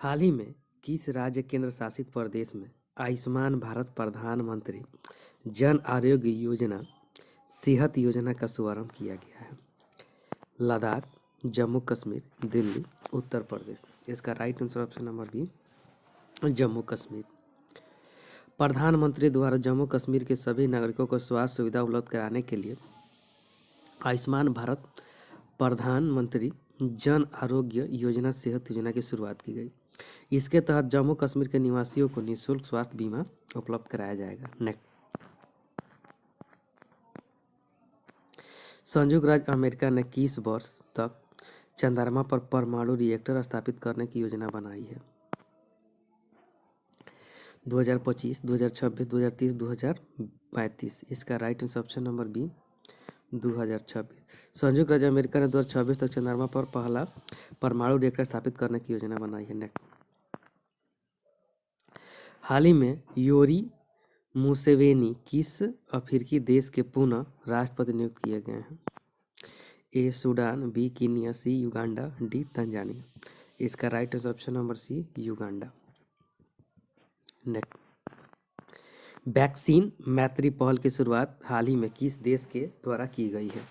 हाल ही में किस राज्य केंद्र शासित प्रदेश में आयुष्मान भारत प्रधानमंत्री जन आरोग्य योजना सेहत योजना का शुभारंभ किया गया है? लद्दाख, जम्मू कश्मीर, दिल्ली, उत्तर प्रदेश। इसका right answer option number B Jammu Kashmir. प्रधानमंत्री द्वारा जम्मू कश्मीर के सभी नागरिकों को स्वास्थ्य सुविधा उपलब्ध कराने के लिए आयुष्मान भारत प्रधानमंत्री जन आरोग्य योजना सेहत योजना की शुरुआत की गई। इसके तहत जम्मू कश्मीर के निवासियों को निःशुल्क स्वास्थ्य बीमा उपलब्ध कराया जाएगा। नेक्स्ट, संयुक्त राज्य अमेरिका ने किस वर्ष तक चंद्रमा पर परमाणु रिएक्टर स्थापित करने की योजना बनाई है? 2025, 2026, 2030, 2035। इसका right answer option number B 2026। संयुक्त राज्य अमेरिका ने 2026 तक चंद्रमा पर पहला परमाणु रिएक्टर स्थापित करने की योजना बनाई है। नेक्स्ट, हाल ही में योरी मुसेवेनी किस अफ्रीकी देश के पुनः राष्ट्रपति नियुक्त किए गए हैं? A Sudan, B Kenya, C Uganda, D Tanzania. इसका right answer option number C Uganda. Next, vaccine Maitri पहल की शुरुआत हाल ही में किस देश के द्वारा की गई है?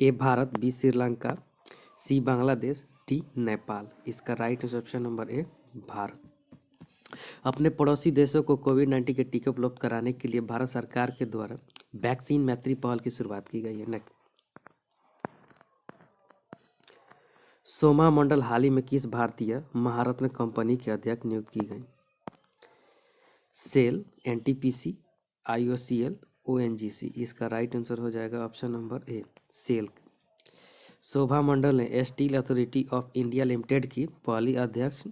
A Bharat, B Sri Lanka, C Bangladesh, D Nepal. इसका राइट आंसर ऑप्शन नंबर ए भारत। अपने पड़ोसी देशों को कोविड-19 के टीके उपलब्ध कराने के लिए भारत सरकार के द्वारा वैक्सीन मैत्री पहल की शुरुआत की गई है। नेक्स्ट, सोमा मंडल हाल ही में किस भारतीय महारत्न कंपनी के अध्यक्ष नियुक्त की गई? SAIL, NTPC, IOCL, ONGC. इसका राइट आंसर हो जाएगा option number A SAIL. Shobha Mandal ने steel authority of India limited की पहली अध्यक्ष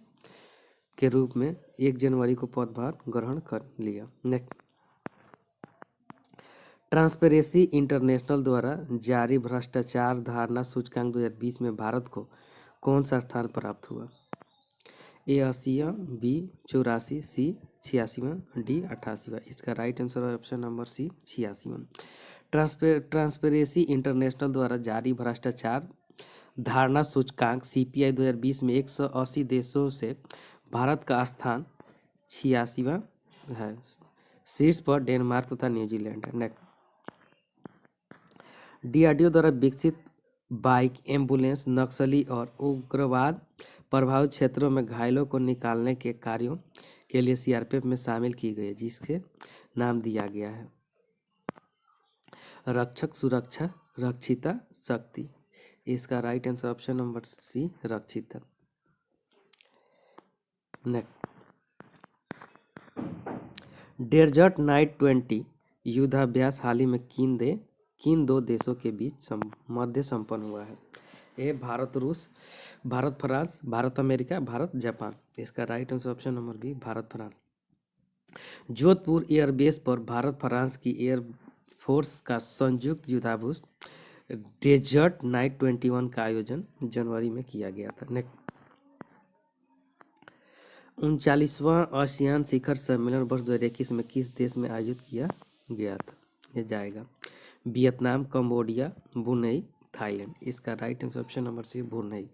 के रूप में 1 जनवरी को पदभार ग्रहण कर लिया। नेक्स्ट, ट्रांसपेरेंसी इंटरनेशनल द्वारा जारी भ्रष्टाचार धारणा सूचकांक 2020 में भारत को कौन सा स्थान प्राप्त हुआ? ए 80वां, बी 84, सी 86वां, डी 88वां। इसका राइट आंसर है ऑप्शन नंबर सी 86वां। ट्रांसपेरेंसी इंटरनेशनल द्वारा जारी भ्रष्टाचार धारणा सूचकांक सीपीआई 2020 में 180 देशों से भारत का स्थान 86वां है। शीर्ष पर डेनमार्क तथा न्यूजीलैंड है। नेक्स्ट, डीआरडीओ द्वारा विकसित बाइक एम्बुलेंस नक्सली और उग्रवाद प्रभावित क्षेत्रों में घायलों को निकालने के कार्यों के लिए सीआरपीएफ में शामिल की गई है, जिसके नाम दिया गया है रक्षक सुरक्षा रक्षिता शक्ति। इसका right answer option number C रक्षिता। नेक्स्ट, डेजर्ट नाइट 20 युद्धाभ्यास हाल ही में किन दो देशों के बीच मध्य संपन्न हुआ है? ए भारत रूस, Bharat France, Bharat America, Bharat Japan. इसका right answer option number B Bharat France. Jodhpur airbase पर भारत फ्रांस की एयरफोर्स का संयुक्त युद्धाभ्यास डेजर्ट नाइट 21 का आयोजन जनवरी में किया गया था। नेक्स्ट, 39वां आसियान शिखर सम्मेलन वर्ष 2021 में किस देश में आयोजित किया गया था? ये जाएगा वियतनाम, कंबोडिया, ब्रुनेई, थाईलैंड। इसका right answer option number C Brunei.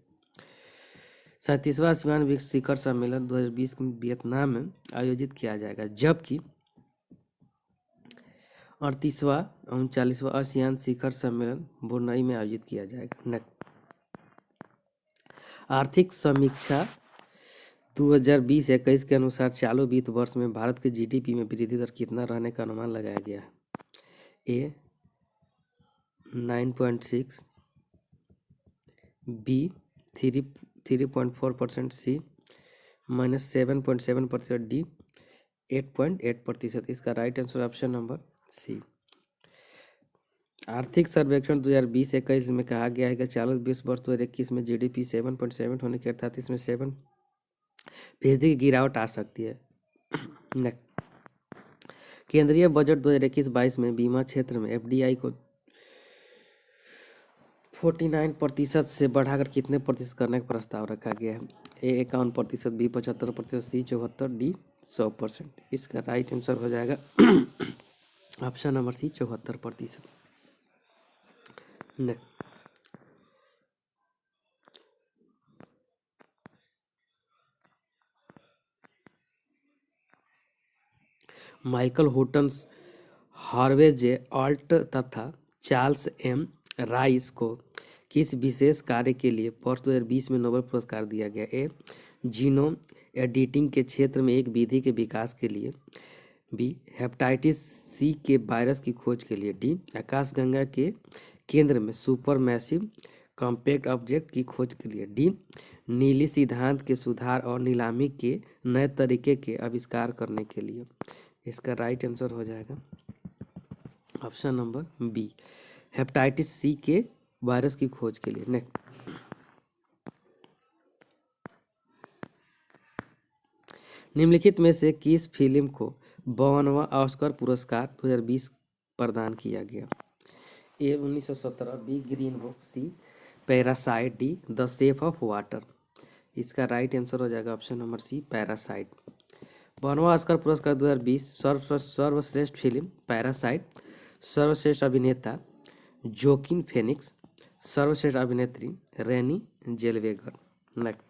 37वां आसियान शिखर सम्मेलन 2020 में वियतनाम में आयोजित किया जाएगा, जबकि 38वां 39वां आसियान शिखर सम्मेलन ब्रुनेई में आयोजित किया जाएगा। नेक्स्ट, आर्थिक समीक्षा 2020-21 के अनुसार चालू वित्त वर्ष में भारत के जीडीपी में वृद्धि दर कितना रहने का अनुमान लगाया गया है? A 9.6, B 3.4%, C -7.7%, D 8.8%। इसका right answer option number C. आर्थिक सर्वेक्षण 2020-21 में कहा गया है कि चालू वित्त वर्ष 2021 में जीडीपी 7.7 होने के अर्थात इसमें 7% की गिरावट आ सकती है। नेक्स्ट, केंद्रीय बजट 2021-22 में बीमा क्षेत्र में एफडीआई को 49% से बढ़ाकर कितने प्रतिशत करने का प्रस्ताव रखा गया है? A 51%, B 75%, C 74%, D 100%। इसका राइट आंसर हो जाएगा option number C 74%। Next, Michael Houghtons, Harvey J Alter तथा चार्ल्स एम राइस को किस विशेष कार्य के लिए वर्ष 2020 में नोबेल पुरस्कार दिया गया? ए, जीनोम एडिटिंग के क्षेत्र में एक विधि के विकास के लिए। बी, हेपेटाइटिस सी के वायरस की खोज के लिए। डी, आकाशगंगा के केंद्र में सुपर मैसिव कॉम्पैक्ट ऑब्जेक्ट की खोज के लिए। डी, नीली सिद्धांत के सुधार और नीलामी के नए तरीके के आविष्कार करने के लिए। इसका राइट आंसर हो जाएगा option number B, hepatitis C के वायरस की खोज के लिए। नेक्स्ट, निम्नलिखित में से किस फिल्म को 52वां ऑस्कर पुरस्कार 2020 प्रदान किया गया? A, 1917, B, green book, C, parasite, D, the shape of water. इसका राइट आंसर हो जाएगा ऑप्शन नंबर सी, पैरासाइट। 52वां ऑस्कर पुरस्कार 2020 सर्वश्रेष्ठ फिल्म पैरासाइट, सर्वश्रेष्ठ अभिनेता जोकिन फेनिक्स, सर्वश्रेष्ठ अभिनेत्री रेनी जेलवेगर। नेक्स्ट,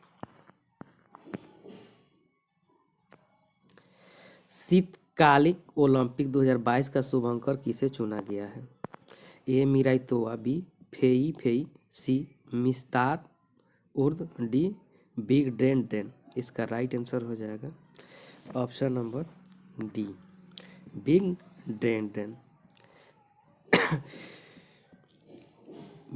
शीतकालिक ओलंपिक 2022 का शुभंकर किसे चुना गया है? ए, मीराई तोवा, बी, फेई फेई, सी, मिस्तार उर्द, डी, बिग ड्रेन ड्रेन। इसका राइट आंसर हो जाएगा option number D, big drain drain.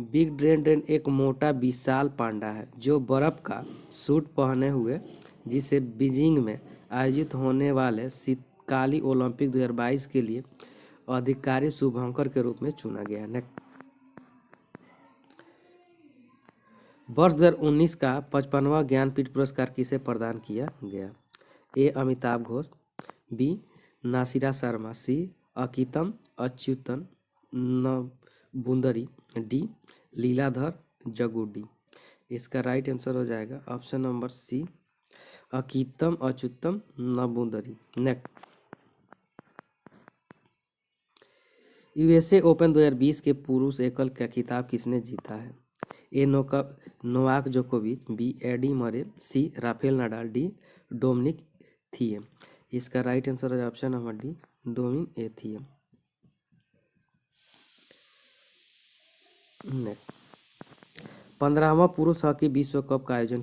Big drain drain एक मोटा विशाल पांडा है जो बर्फ का सूट पहने हुए, जिसे बीजिंग में आयोजित होने वाले शीतकालीन ओलंपिक 2022 के लिए आधिकारिक शुभंकर के रूप में चुना गया है। वर्ष 2019 का 55वां ज्ञानपीठ पुरस्कार किसे प्रदान किया गया? A, Amitabh Ghosh, B, Nasira Sharma, C, Akkitham Achuthan Namboothiri, D, Leeladhar Jagudi. इसका राइट आंसर हो जाएगा option number C, Akkitham Achyutham Namboothiri. Next, USA open 2020 के पुरुष एकल का खिताब किसने जीता है? ए, नोवाक जोकोविच, B, Andy Murray, C, Rafael Nadal, D, Dominic Thiem. इसका राइट आंसर है option number D, Dominic Thiem. Next, 15वां पुरुष हॉकी विश्व कप का आयोजन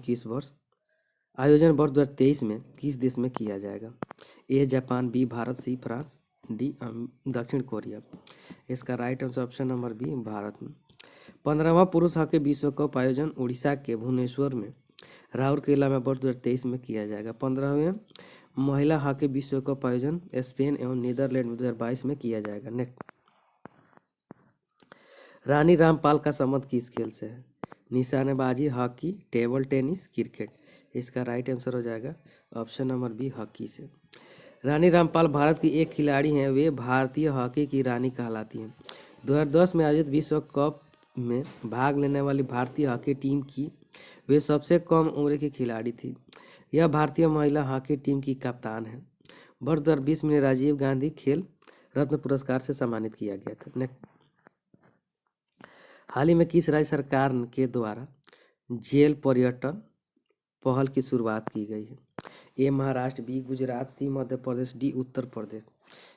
वर्ष 2023 में किस देश में किया जाएगा? A, Japan, B, Bharat, C, France, D, दक्षिण कोरिया। इसका right answer option number B, Bharat में। 15वां पुरुष हॉकी विश्व कप आयोजन उड़ीसा के भुवनेश्वर में राउरकेला में वर्ष 2023 में किया जाएगा। 15वें महिला हॉकी विश्व कप आयोजन स्पेन एवं नीदरलैंड में 2022 में किया जाएगा। नेक्स्ट, रानी रामपाल का संबंध किस खेल से है? निशानेबाजी, हॉकी, टेबल टेनिस, क्रिकेट। इसका राइट आंसर हो जाएगा ऑप्शन नंबर बी, हॉकी से। रानी रामपाल भारत की एक खिलाड़ी हैं, वे भारतीय हॉकी की रानी कहलाती हैं। 2010 में आयोजित विश्व कप में भाग लेने वाली भारतीय हॉकी टीम की वे सबसे कम उम्र की खिलाड़ी थी। यह भारतीय महिला हॉकी टीम की कप्तान है। वर्ष 2020 में राजीव गांधी खेल रत्न पुरस्कार से सम्मानित किया गया था। नेक्स्ट, हाल ही में किस राज्य सरकार के द्वारा जेल पर्यटन पहल की शुरुआत की गई है? ए, महाराष्ट्र, बी, गुजरात, सी, मध्य प्रदेश, डी, उत्तर प्रदेश।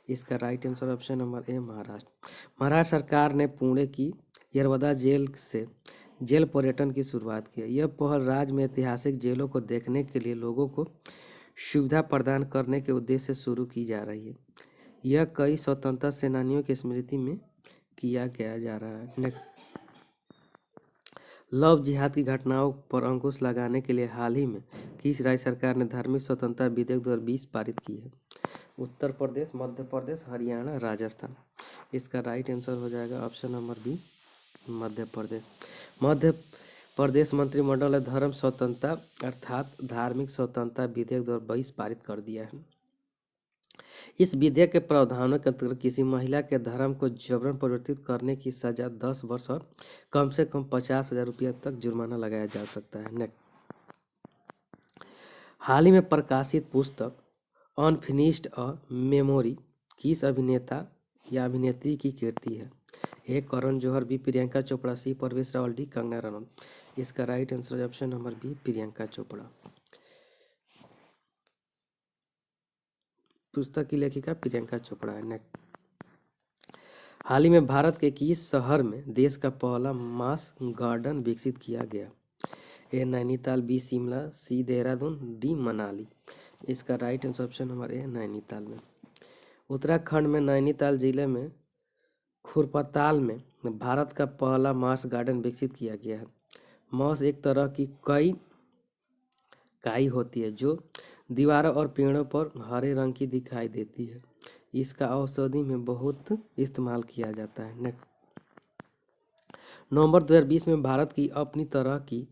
इसका राइट आंसर ऑप्शन नंबर ए, महाराष्ट्र। महाराष्ट्र सरकार ने पुणे की यरवदा जेल से जेल पर्यटन की शुरुआत की है। यह पहल राज्य में ऐतिहासिक जेलों को देखने के लिए लोगों को सुविधा प्रदान करने के उद्देश्य से शुरू की जा रही है। यह कई स्वतंत्रता सेनानियों की स्मृति में किया गया जा रहा है। नेक्स्ट, लव जिहाद की घटनाओं पर अंकुश लगाने के लिए हाल ही में किस राज्य सरकार ने धार्मिक स्वतंत्रता विधेयक 2020 पारित की है? उत्तर प्रदेश, मध्य प्रदेश, हरियाणा, राजस्थान। इसका राइट आंसर हो जाएगा option number B, Madhya Pradesh. Madhya Pradesh मंत्रिमंडल ने धर्म स्वतंत्रता अर्थात धार्मिक स्वतंत्रता विधेयक 2022 पारित कर दिया है। इस विधेयक के प्रावधानों के अंतर्गत किसी महिला के धर्म को जबरन परिवर्तित करने की सजा 10 वर्ष और कम से कम 50,000 रुपया तक जुर्माना लगाया जा सकता है। नेक्स्ट, हाल ही में प्रकाशित पुस्तक अनफिनिश्ड अ मेमोरी किस अभिनेता या अभिनेत्री की कृति है? A, Karan Johar, B, Priyanka Chopra, C, Parvesh Rawal, D, Kangana Ranaut. इसका right answer option number B, Priyanka Chopra. पुस्तक की लेखिका प्रियंका चोपड़ा है। नेक्स्ट, हाल ही में भारत के किस शहर में देश का पहला मास गार्डन विकसित किया गया? ए नैनीताल, बी शिमला, सी देहरादून, डी मनाली। इसका राइट आंसर ऑप्शन नंबर ए नैनीताल में। उत्तराखंड में नैनीताल जिले में खुरपताल में भारत का पहला मास गार्डन विकसित किया गया है। मॉस एक तरह की कई काई होती है जो दीवारों और पेड़ों पर हरे रंग की दिखाई देती है। इसका औषधि में बहुत इस्तेमाल किया जाता है। नेक्स्ट, नवंबर 2020 में भारत की अपनी तरह की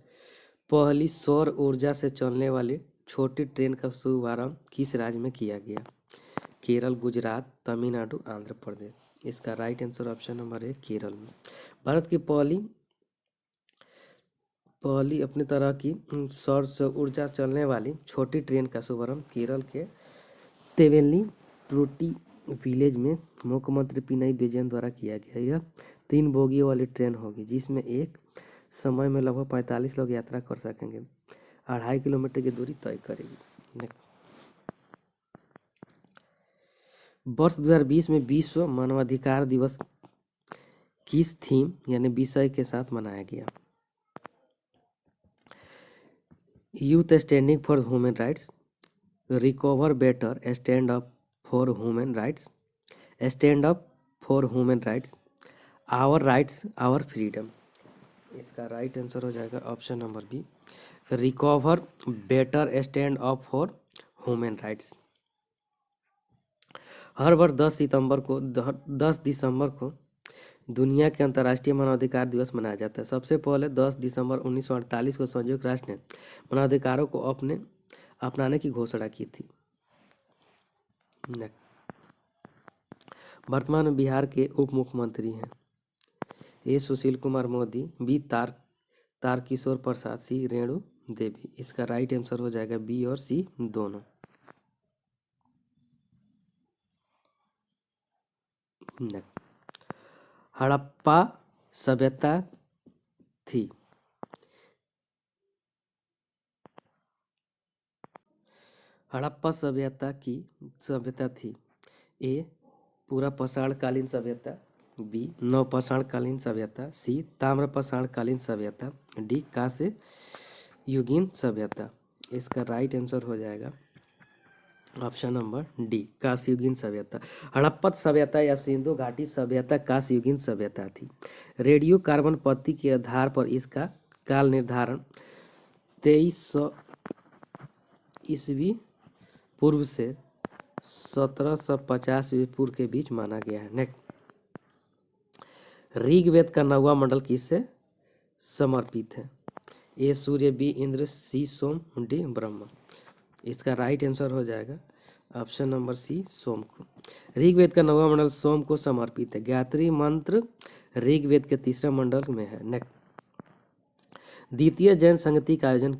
पहली सौर ऊर्जा से चलने वाली छोटी ट्रेन का शुभारंभ किस राज्य में किया गया? केरल, गुजरात, तमिलनाडु, आंध्र प्रदेश। इसका राइट आंसर ऑप्शन नंबर ए केरल में। भारत की पहली अपनी तरह की सौर से ऊर्जा चलने वाली छोटी ट्रेन का शुभारंभ केरल के तेवेली त्रुटी विलेज में मुख्यमंत्री पिनई विजयन द्वारा किया गया। यह 3 बोगियों वाली ट्रेन होगी जिसमें एक समय में लगभग 45 लोग यात्रा कर सकेंगे। 2.5 किलोमीटर की दूरी तय करेगी। वर्ष 2020 में विश्व मानवाधिकार दिवस किस थीम यानी विषय के साथ मनाया गया? Youth standing for human rights, recover better, stand up for human rights, stand up for human rights, our rights our freedom. इसका राइट आंसर हो जाएगा option number B, recover better, stand up for human rights. हर वर्ष 10 दिसंबर को दुनिया के अंतर्राष्ट्रीय मानवाधिकार दिवस मनाया जाता है। सबसे पहले 10 दिसंबर 1948 को संयुक्त राष्ट्र ने मानवाधिकारों को अपनाने की घोषणा की थी। वर्तमान में बिहार के उप मुख्यमंत्री हैं ए सुशील कुमार मोदी, बी तारकिशोर प्रसाद, सी रेणु देवी। इसका राइट आंसर हो जाएगा बी और सी दोनों। हड़प्पा सभ्यता थी। हड़प्पा सभ्यता थी। ए पूरा पाषाणकालीन सभ्यता, बी नवपाषाणकालीन सभ्यता, सी ताम्रपाषाणकालीन सभ्यता, डी कांस्य युगीन सभ्यता। इसका राइट आंसर हो जाएगा ऑप्शन नंबर डी, कांस्ययुगीन सभ्यता। हड़प्पा सभ्यता या सिंधु घाटी सभ्यता कांस्ययुगीन सभ्यता थी। रेडियो कार्बन पत्ती के आधार पर इसका काल निर्धारण 2300 ईस्वी पूर्व से 1750 ईस्वी पूर्व के बीच माना गया है। नेक्स्ट, ऋग्वेद का 9वां मंडल किससे समर्पित है? ए सूर्य, बी इंद्र, सी सोम, डी ब्रह्मा। इसका राइट आंसर हो जाएगा ऑप्शन नंबर सी सोम को। ऋग्वेद का 9वां मंडल सोम को समर्पित है। गायत्री मंत्र ऋग्वेद के 3रा मंडल में है। नेक्स्ट, द्वितीय जैन संगति का आयोजन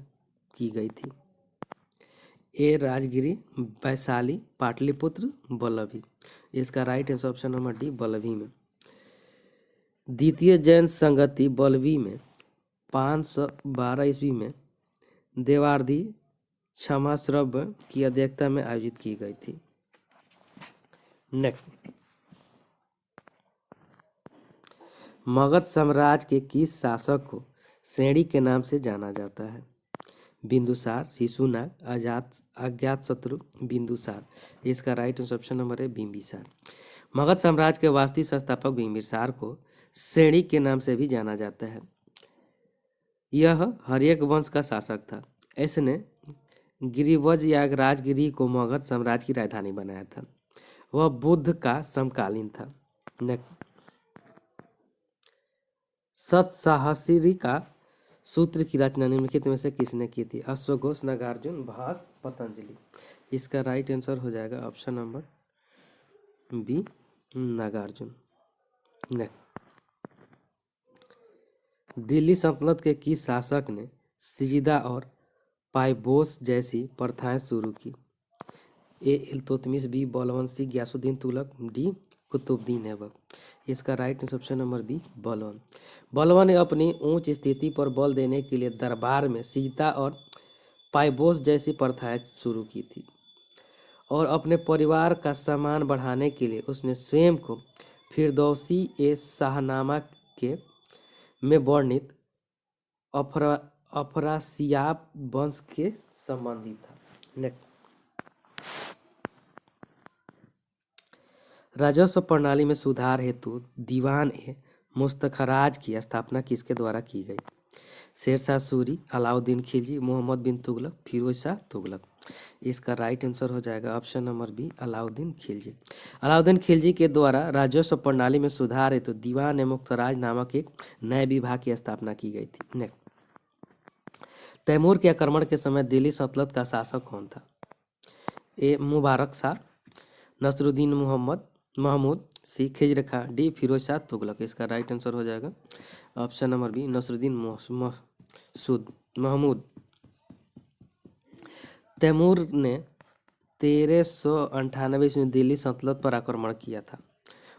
की गई थी। ए राजगिरी, वैशाली, पाटलिपुत्र, बल्लभी। इसका right answer option number D Vallabhi में। द्वितीय जैन संगति बल्लभी में 512 ईस्वी में देवार्धी क्षमाश्रव की अध्यक्षता में आयोजित की गई थी। नेक्स्ट, मगध साम्राज्य के किस शासक को श्रेणी के नाम से जाना जाता है? बिंदुसार, शिशुनाग, अजातशत्रु, बिंदुसार। इसका राइट आंसर ऑप्शन नंबर है बिंबिसार। मगध साम्राज्य के वास्तविक संस्थापक बिंबिसार को श्रेणी के नाम से भी जाना जाता है। यह हर्यक वंश का शासक था। इसने गिरिवज या राजगिरी को मगध साम्राज्य की राजधानी बनाया था। वह बुद्ध का समकालीन था। सतसाहसिरी का सूत्र की रचना निम्नलिखित में से किसने की थी? अश्वघोष, नागार्जुन, भास, पतंजलि। इसका राइट आंसर हो जाएगा option number B Nagarjun. Delhi सल्तनत के किस शासक ने सिजदा और पाइबोस जैसी प्रथाएं शुरू की? A Iltutmish, B Balban, C Ghiyasuddin Tughlaq, D Qutbuddin Aibak. इसका right answer option number B Balban. Balban ने अपनी ऊंच स्थिति पर बल देने के लिए दरबार में सिजदा और पाइबोस जैसी प्रथाएं शुरू की थी। और अपने परिवार का सम्मान बढ़ाने के लिए उसने स्वयं को फिरदौसी ए शाहनामा के में वर्णित अफरासियाब वंश के संबंधी था। नेक्स्ट, राजस्व प्रणाली में सुधार हेतु दीवान ए मुस्तखराज की स्थापना किसके द्वारा की गई? शेरशाह सूरी, अलाउद्दीन खिलजी, मोहम्मद बिन तुगलक, फिरोज शाह तुगलक। इसका राइट आंसर हो जाएगा option number B, Alauddin Khilji. Alauddin Khilji के द्वारा राजस्व प्रणाली में सुधार हेतु दीवान ए मुख्तराज नामक एक नए विभाग की स्थापना की गई थी। नेक्स्ट, तैमूर के आक्रमण के समय दिल्ली सल्तनत का शासक कौन था? A Mubarak Shah, Nasiruddin Mahmud, C Khizr Khan, D Firoz Shah Tughlaq. इसका राइट आंसर हो जाएगा option number B, Nasiruddin Mahmud. Taimur ने 1398 में दिल्ली सल्तनत पर आक्रमण किया था।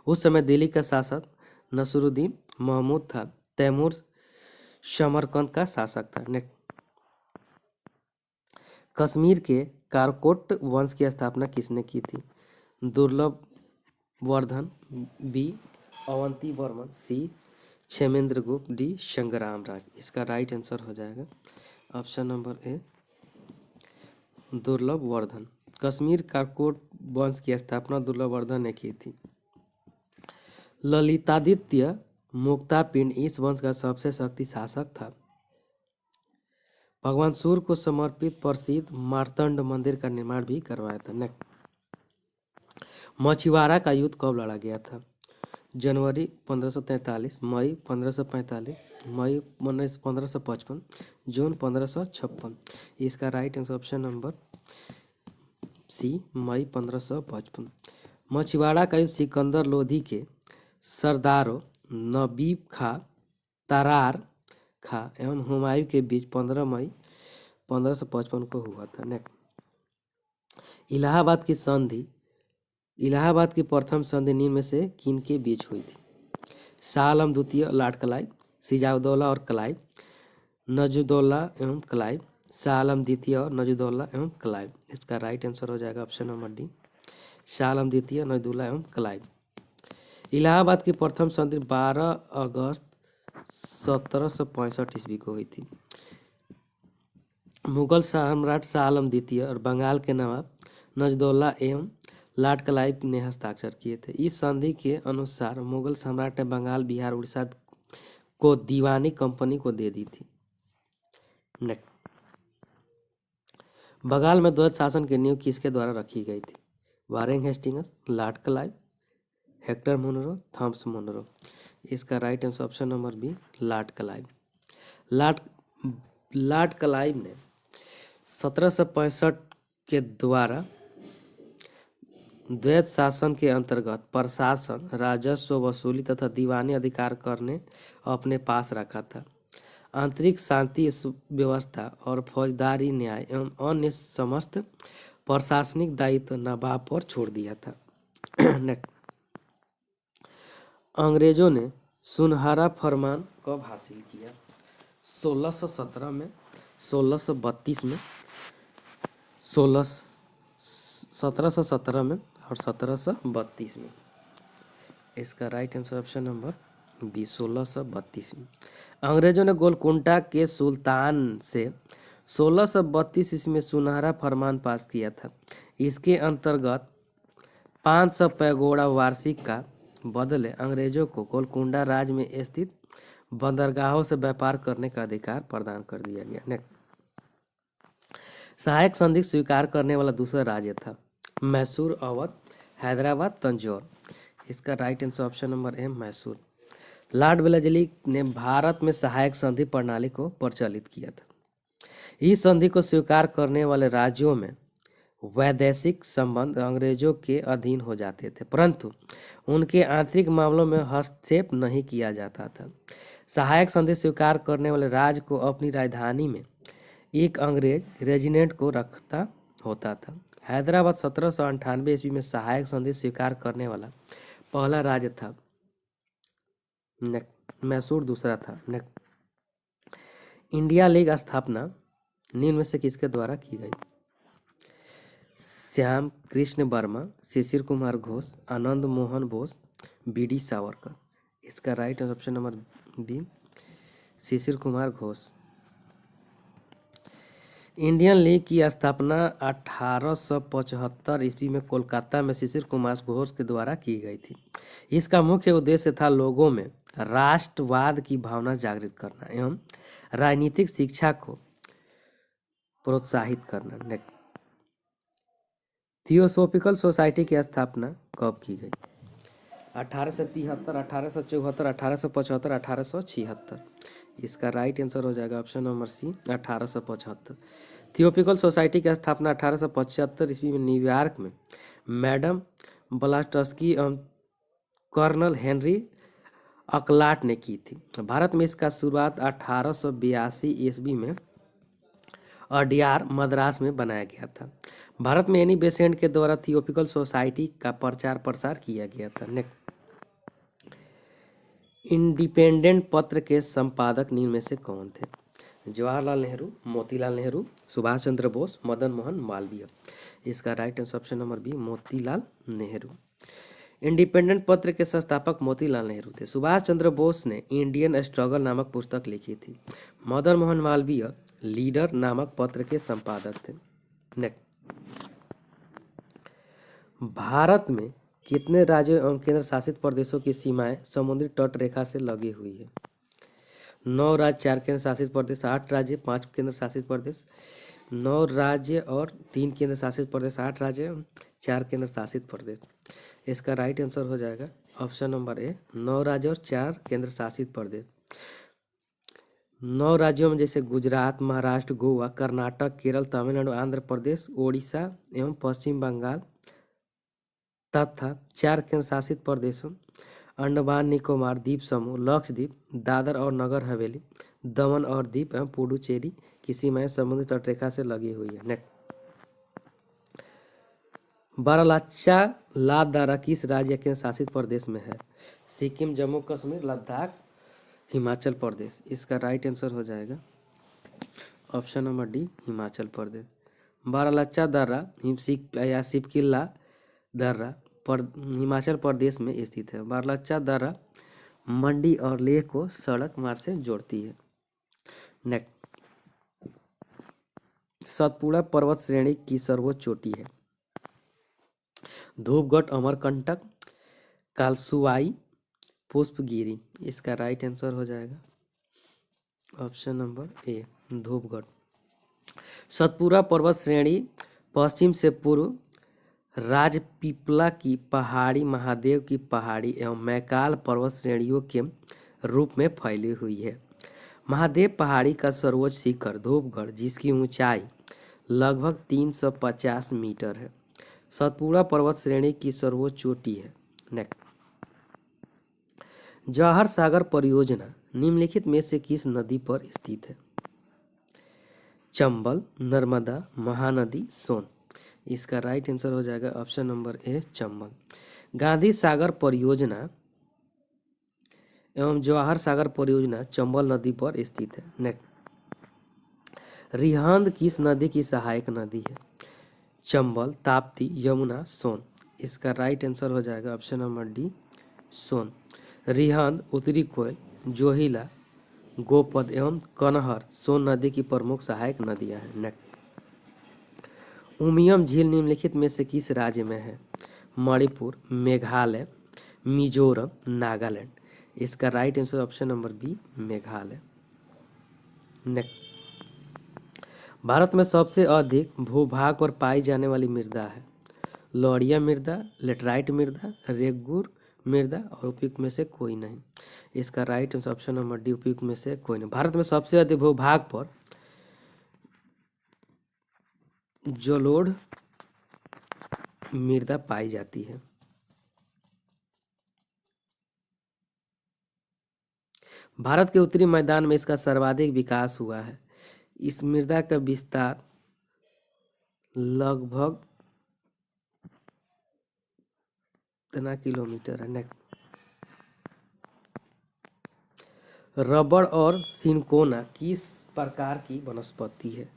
उस समय दिल्ली का शासक नसरुद्दीन महमूद था। तैमूर समरकंद का शासक था। नेक्स्ट, कश्मीर के कारकोट वंश की स्थापना किसने की थी? दुर्लभ वर्धन, बी अवंती वर्मन, सी क्षेमेंद्रगुप्त, डी संग्राम राज। इसका राइट आंसर हो जाएगा ऑप्शन नंबर ए, दुर्लभ वर्धन। कश्मीर कारकोट वंश की स्थापना दुर्लभ वर्धन ने की थी। ललितादित्य मुक्तापिंड इस वंश का सबसे शक्ति शासक था। भगवान सूर्य को समर्पित प्रसिद्ध मार्तंड मंदिर का निर्माण भी करवाया था। नेक्स्ट, मछुआरा का युद्ध कब लड़ा गया था? जनवरी 1543, मई 1545, मई 1555, जून 1556। इसका right answer option number C, मई 1555। मछुआरा का युद्ध सिकंदर लोधी के सरदारों नबीब खां, तारार खां एवं हुमायूं के बीच 15 मई 1555 को हुआ था। नेक्स्ट, इलाहाबाद की प्रथम संधि निम्न में से किन के बीच हुई थी? शाह आलम द्वितीय, लॉर्ड क्लाइव, सिराजुद्दौला और क्लाइव, नजरुद्दौला एवं क्लाइव, शाह आलम द्वितीय और नजरुद्दौला एवं क्लाइव। इसका राइट आंसर हो जाएगा option number D, Shah Alam द्वितीय, नजरुद्दौला एवं क्लाइव। इलाहाबाद की प्रथम संधि 12 अगस्त 1765 ईस्वी को हुई थी। मुगल सम्राट शाह आलम द्वितीय और बंगाल के नवाब नजरुद्दौला एवं लॉर्ड क्लाइव ने हस्ताक्षर किए थे। इस संधि के अनुसार मुगल सम्राट ने बंगाल, बिहार, उड़ीसा को दीवानी कंपनी को दे दी थी। नेक्स्ट, बंगाल में द्वैत शासन की नींव किसके द्वारा रखी गई थी? Warren Hastings, lord Clive, Hector Munro, Thomas Munro. इसका right answer option number B, lord Clive. Lord Clive ने 1765 के द्वारा द्वैत शासन के अंतर्गत प्रशासन, राजस्व वसूली तथा दीवानी अधिकार करने अपने पास रखा था। आंतरिक शांति व्यवस्था और फौजदारी न्याय एवं अन्य समस्त प्रशासनिक दायित्व नवाब पर छोड़ दिया था। अंग्रेजों ने सुनहरा फरमान कब हासिल किया? 1617 में, 1632 में, 1717 में और 1732 में। इसका right answer option number B, 1632 में। अंग्रेजों ने गोलकुंडा के सुल्तान से 1632 ईस्वी में सुनहरा फरमान पास किया था। इसके अंतर्गत 500 पैगोडा वार्षिक का बदले अंग्रेजों को गोलकुंडा राज्य में स्थित बंदरगाहों से व्यापार करने का अधिकार प्रदान कर दिया गया। नेक्स्ट, सहायक संधि स्वीकार करने वाला दूसरा राज्य था मैसूर, अवध, हैदराबाद, तंजौर। इसका राइट आंसर ऑप्शन नंबर ए, मैसूर। लॉर्ड वेलेस्ली ने भारत में सहायक संधि प्रणाली को प्रचलित किया था। इस संधि को स्वीकार करने वाले राज्यों में वैदेशिक संबंध अंग्रेजों के अधीन हो जाते थे, परंतु उनके आंतरिक मामलों में हस्तक्षेप नहीं किया जाता था। सहायक संधि स्वीकार करने वाले राज्य को अपनी राजधानी में एक अंग्रेज रेजिमेंट को रखता होता था। हैदराबाद 1798 ईस्वी में सहायक संधि स्वीकार करने वाला पहला राज्य था। मैसूर दूसरा था। इंडिया लीग स्थापना निम्न में से किसके द्वारा की गई? श्याम कृष्ण वर्मा, शिशिर कुमार घोष, आनंद मोहन बोस, बीडी सावरकर। इसका right option number B Shishir Kumar Ghosh. Indian league की स्थापना 1875 ईस्वी में कोलकाता में शिशिर कुमार घोष के द्वारा की गई थी। इसका मुख्य उद्देश्य था लोगों में राष्ट्रवाद की भावना जागृत करना एवं राजनीतिक शिक्षा को प्रोत्साहित करना। थियोसॉफिकल सोसाइटी की स्थापना कब की गई? 1873, 1874, 1875, 1876। इसका राइट आंसर हो जाएगा option number C 1875। Theosophical society की स्थापना 1875 ईस्वी में न्यूयॉर्क में मैडम ब्लास्टस्की एवं कर्नल हेनरी अकलाट ने की थी। भारत में इसका शुरुआत 1882 ईस्वी में अडियार मद्रास में बनाया गया था। भारत में एनी बेसेंट के द्वारा थियोसॉफिकल सोसाइटी का प्रचार प्रसार किया गया था। नेक्स्ट, इंडिपेंडेंट पत्र के संपादक निम्न में से कौन थे? जवाहरलाल नेहरू, मोतीलाल नेहरू, सुभाष चंद्र बोस, मदन मोहन मालवीय। इसका right answer option number B Motilal Nehru. Independent पत्र के संस्थापक मोतीलाल नेहरू थे। सुभाष चंद्र बोस ने इंडियन स्ट्रगल नामक पुस्तक लिखी थी। मदन मोहन मालवीय लीडर नामक पत्र के संपादक थे। नेक्स्ट, भारत में कितने राज्यों एवं केंद्र शासित प्रदेशों की सीमाएं समुद्री तट रेखा से लगी हुई है? 9 राज्य, 4 केंद्र शासित प्रदेश, 8 राज्य, 5 केंद्र शासित प्रदेश, 9 राज्य और 3 केंद्र शासित प्रदेश, 8 राज्य, 4 केंद्र शासित प्रदेश। इसका राइट आंसर हो जाएगा ऑप्शन नंबर ए 9 राज्य और 4 केंद्र शासित प्रदेश। 9 राज्यों में जैसे गुजरात, महाराष्ट्र, गोवा, कर्नाटक, केरल, तमिलनाडु, आंध्र प्रदेश, ओडिशा एवं पश्चिम बंगाल तथा 4 केंद्र शासित प्रदेशों अंडमान निकोबार द्वीप समूह, लक्षद्वीप, दादर और नगर हवेली, दमन और दीप एवं पुडुचेरी की सीमाएं समुद्री तटरेखा से लगी हुई है। नेक्स्ट, बारालाचा लादारा किस राज्य के शासित प्रदेश में है? सिक्किम, जम्मू कश्मीर, लद्दाख, हिमाचल प्रदेश। इसका राइट आंसर हो जाएगा option number D Himachal Pradesh. Baralacha दर्रा या सिपकिल्ला दर्रा हिमाचल प्रदेश में स्थित है। बारालाचा दर्रा मंडी और लेह को सड़क मार्ग से जोड़ती है। नेक्स्ट, सतपुड़ा पर्वत श्रेणी की सर्वोच्च चोटी है? धूपगढ़, अमरकंटक, कालसुआई, पुष्पगिरी। इसका राइट आंसर हो जाएगा ऑप्शन नंबर ए धूपगढ़। सतपुड़ा पर्वत श्रेणी पश्चिम से पूर्व राजपीपला की पहाड़ी, महादेव की पहाड़ी एवं मैकाल पर्वत श्रेणियों के रूप में फैली हुई है। महादेव पहाड़ी का सर्वोच्च शिखर धूपगढ़ जिसकी ऊंचाई लगभग 350 मीटर है। सतपुड़ा पर्वत श्रेणी की सर्वोच्च चोटी है। नेक्स्ट, जवाहर सागर परियोजना निम्नलिखित में से किस नदी पर स्थित है? चंबल, नर्मदा, महानदी, सोन। इसका राइट आंसर हो जाएगा option number A Chambal. Gandhi Sagar परियोजना एवं जवाहर सागर परियोजना चंबल नदी पर स्थित है। नेक्स्ट, रिहंद किस नदी की सहायक नदी है? चंबल, ताप्ती, यमुना, सोन। इसका राइट आंसर हो जाएगा ऑप्शन नंबर डी सोन। रिहंद, उत्तरी कोयल, जोहिला, गोपद एवं कनहर सोन नदी की प्रमुख सहायक नदियां हैं। नेक्स्ट, उमियम झील निम्नलिखित में से किस राज्य में है? मणिपुर, मेघालय, मिजोरम, नागालैंड। इसका right answer option number B Meghalaya. Next, Bharat में सबसे अधिक भूभाग पर पाई जाने वाली मृदा है? लौरिया मृदा, लेटराइट मृदा, रेगुर मृदा और उपयुक्त में से कोई नहीं। इसका right answer option number D उपयुक्त में से कोई नहीं। भारत में सबसे अधिक भूभाग पर जलोढ़ मृदा पाई जाती है। भारत के उत्तरी मैदान में इसका सर्वाधिक विकास हुआ है। इस मृदा का विस्तार लगभग कितना किलोमीटर है? नेक्स्ट, रबड़ और सिनकोना किस प्रकार की वनस्पति है?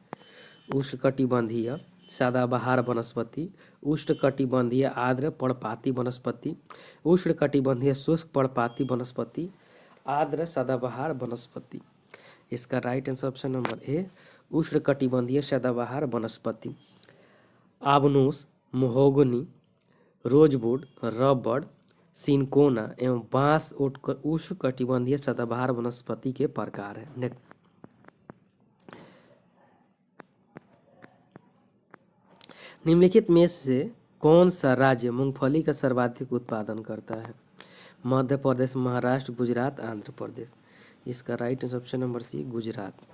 उष्णकटिबंधीय, सदाबहार वनस्पति, उष्णकटिबंधीय आर्द्र पर्णपाती वनस्पति, उष्णकटिबंधीय शुष्क पर्णपाती वनस्पति, आर्द्र सदाबहार वनस्पति। इसका राइट आंसर ऑप्शन नंबर ए, उष्णकटिबंधीय सदाबहार वनस्पति। आबनूस, महोगनी, रोजवुड, रबड़, सिनकोना एवं बांस उष्णकटिबंधीय सदाबहार वनस्पति के प्रकार है। नेक्स्ट, निम्नलिखित में से कौन सा राज्य मूंगफली का सर्वाधिक उत्पादन करता है? मध्य प्रदेश, महाराष्ट्र, गुजरात, आंध्र प्रदेश। इसका right answer option number C, Gujarat.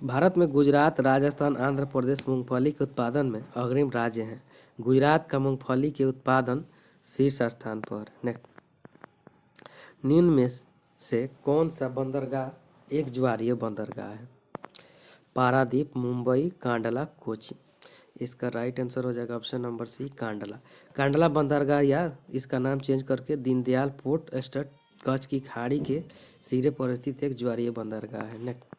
Bharat में गुजरात, राजस्थान, आंध्र प्रदेश मूंगफली के उत्पादन में अग्रिम राज्य हैं। गुजरात का मूंगफली के उत्पादन शीर्ष स्थान पर। नेक्स्ट, निम्न में से कौन सा बंदरगाह एक ज्वारीय बंदरगाह है? पारादीप, मुंबई, कांडला, कोची। इसका राइट आंसर हो जाएगा option number C, Kandla. Kandla बंदरगाह या इसका नाम चेंज करके दीनदयाल पोर्ट ट्रस्ट कच्छ की खाड़ी के सिरे पर स्थित एक ज्वारीय बंदरगाह है। नेक्स्ट,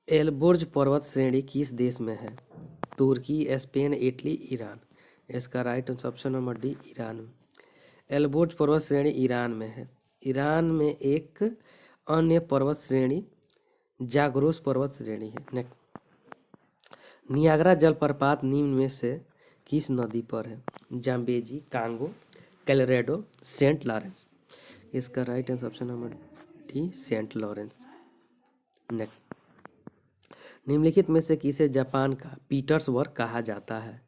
एल्बोर्ज पर्वत श्रेणी किस देश में है? तुर्की, स्पेन, इटली, ईरान। इसका right answer option number D, Iran. Elburz पर्वत श्रेणी ईरान में है। ईरान में एक अन्य पर्वत श्रेणी जाग्रोस पर्वत श्रेणी है। नेक्स्ट, नियाग्रा जलप्रपात निम्न में से किस नदी पर है? Zambezi, Congo, Colorado, Saint Lawrence. इसका right answer option number D, Saint Lawrence. Next, निम्नलिखित में से किसे जापान का पीटर्सबर्ग कहा जाता है?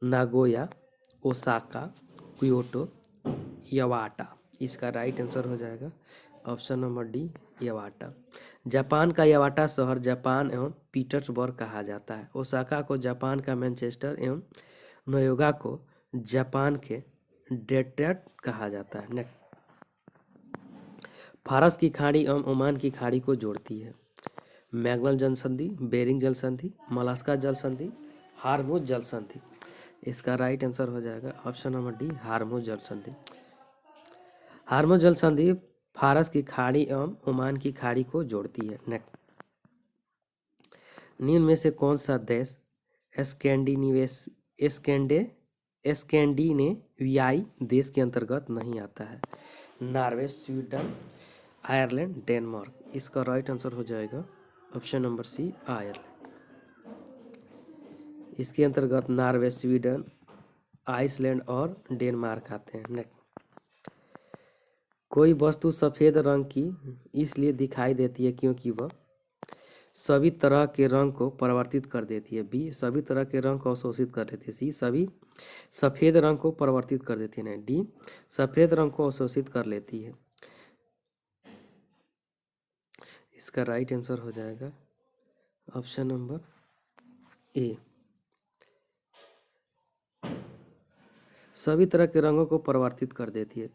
Nagoya, Osaka, Kyoto, Yawata. इसका राइट आंसर हो जाएगा option number D, Yawata. Japan का यवाटा शहर जापान एवं पीटर्सबर्ग कहा जाता है। ओसाका को जापान का मैनचेस्टर एवं नयोगा को जापान के डेट्रॉयट कहा जाता है। नेक्स्ट, फारस की खाड़ी एवं ओमान की खाड़ी को जोड़ती है? मैगलन जल संधि, बेरिंग जल संधि, मलास्का जल संधि, हार्मुज जल संधि। इसका राइट आंसर हो जाएगा ऑप्शन नंबर डी, हार्मुज जल संधि। हार्मुज जल संधि फारस की खाड़ी एवं ओमान की खाड़ी को जोड़ती है। नेक्स्ट, निम्न में से कौन सा देश स्कैंडिनेवियाई देश के अंतर्गत नहीं आता है? Norway, Sweden, Ireland, Denmark. इसका राइट आंसर हो जाएगा ऑप्शन नंबर सी, आयरलैंड। इसके अंतर्गत नॉर्वे, स्वीडन, आइसलैंड और डेनमार्क आते हैं। नेक्स्ट, कोई वस्तु सफ़ेद रंग की इसलिए दिखाई देती है क्योंकि वह सभी तरह के रंग को परावर्तित कर देती है। बी, सभी तरह के रंग को अवशोषित कर देती है। सी, सभी सफ़ेद रंग को परावर्तित कर देती है। नहीं, डी, सफ़ेद रंग को अवशोषित कर लेती है। इसका राइट आंसर हो जाएगा ऑप्शन नंबर ए, सभी तरह के रंगों को परावर्तित कर देती है।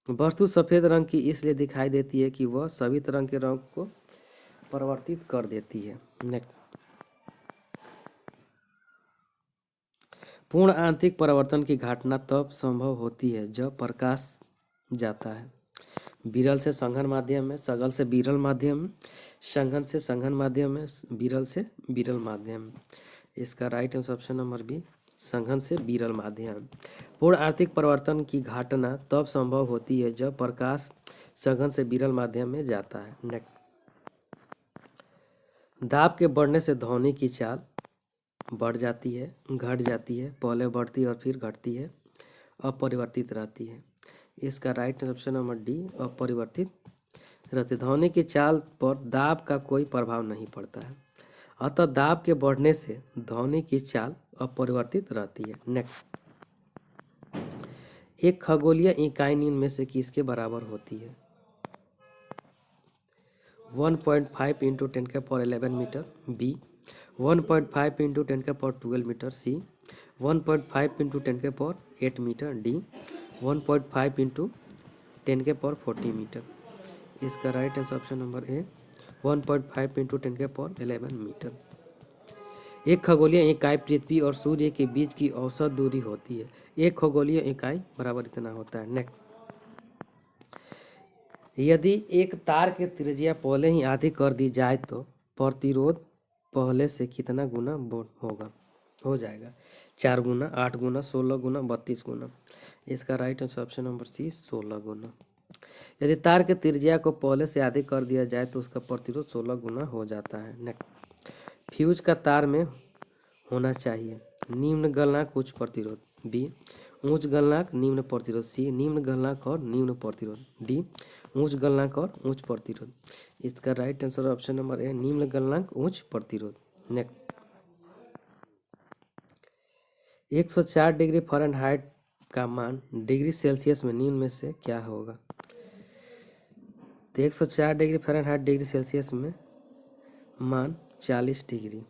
वस्तु सफ़ेद रंग की इसलिए दिखाई देती है कि वह सभी तरह के रंग को परावर्तित कर देती है। नेक्स्ट, पूर्ण आंतरिक परावर्तन की घटना तब संभव होती है जब प्रकाश जाता है विरल से संघन माध्यम में, सगल से विरल माध्यम में, संघन से संघन माध्यम में, विरल से विरल माध्यम में। इसका right answer option number B, संघन से विरल माध्यम। पूर्ण आंतरिक परिवर्तन की घटना तब संभव होती है जब प्रकाश संघन से विरल माध्यम में जाता है। नेक्स्ट, दाब के बढ़ने से ध्वनि की चाल बढ़ जाती है, घट जाती है, पहले बढ़ती और फिर घटती है, अपरिवर्तित रहती है। इसका राइट ऑप्शन नंबर डी, अपरिवर्तित रहती। ध्वनि की चाल पर दाब का कोई प्रभाव नहीं पड़ता है, अतः दाब के बढ़ने से ध्वनि की चाल अपरिवर्तित रहती है। नेक्स्ट, एक खगोलीय इकाई निम्न में से किसके बराबर होती है? 1.5 into 10⁻11 metre, B 1.5 into 10⁻12 metre, C 1.5 into 10⁻8 metre, D 1.5 into 10⁻40 metre. इसका right answer option number A, 1.5 into 10⁻11 metre. एक खगोलीय इकाई पृथ्वी और सूर्य के बीच की औसत दूरी होती है। एक खगोलीय इकाई बराबर इतना होता है। नेक्स्ट, यदि एक तार की त्रिज्या पहले ही आधी कर दी जाए तो प्रतिरोध पहले से कितना गुना होगा हो जाएगा? 4 गुना, 8 गुना, 16 गुना, 32 गुना। इसका right answer option number C 16 गुना। यदि तार के त्रिज्या को पहले से आधी कर दिया जाए तो उसका प्रतिरोध 16 गुना हो जाता है। नेक्स्ट, फ्यूज का तार में होना चाहिए निम्न गलनांक उच्च प्रतिरोध, बी उच्च गलनांक निम्न प्रतिरोध, सी निम्न गलनांक और निम्न प्रतिरोध, डी उच्च गलनांक और उच्च प्रतिरोध। इसका राइट आंसर ऑप्शन नंबर ए निम्न गलनांक उच्च प्रतिरोध। नेक्स्ट, 104 डिग्री फ़ारेनहाइट का मान डिग्री सेल्सियस में निम्न में से क्या होगा? तो 104 डिग्री फ़ारेनहाइट डिग्री सेल्सियस में मान 40 डिग्री।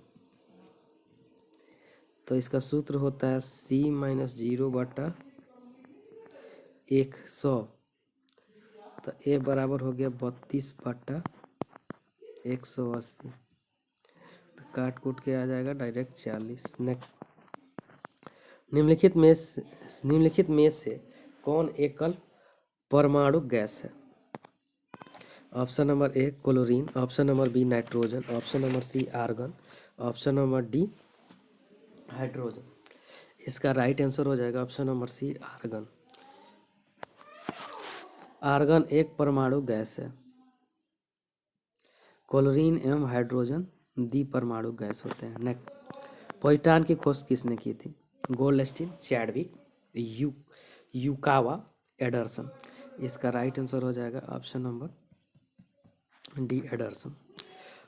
तो इसका सूत्र होता है C-0/100। तो ए बराबर हो गया 32/180। तो काट कूट के आ जाएगा डायरेक्ट 40। नेक्स्ट, निम्नलिखित में से कौन एकल परमाणु गैस है? Option number A chlorine, option number B nitrogen, option number C argon, option number D hydrogen. इसका राइट आंसर हो जाएगा option number C argon. Argon एक परमाणु गैस है। क्लोरीन एवं हाइड्रोजन द्विपरमाणु गैस होते हैं। नेक्स्ट, पोइटान की खोज किसने की थी? Goldstein, Chadwick, Yukawa, Anderson. इसका राइट आंसर हो जाएगा ऑप्शन नंबर डी एडरसन।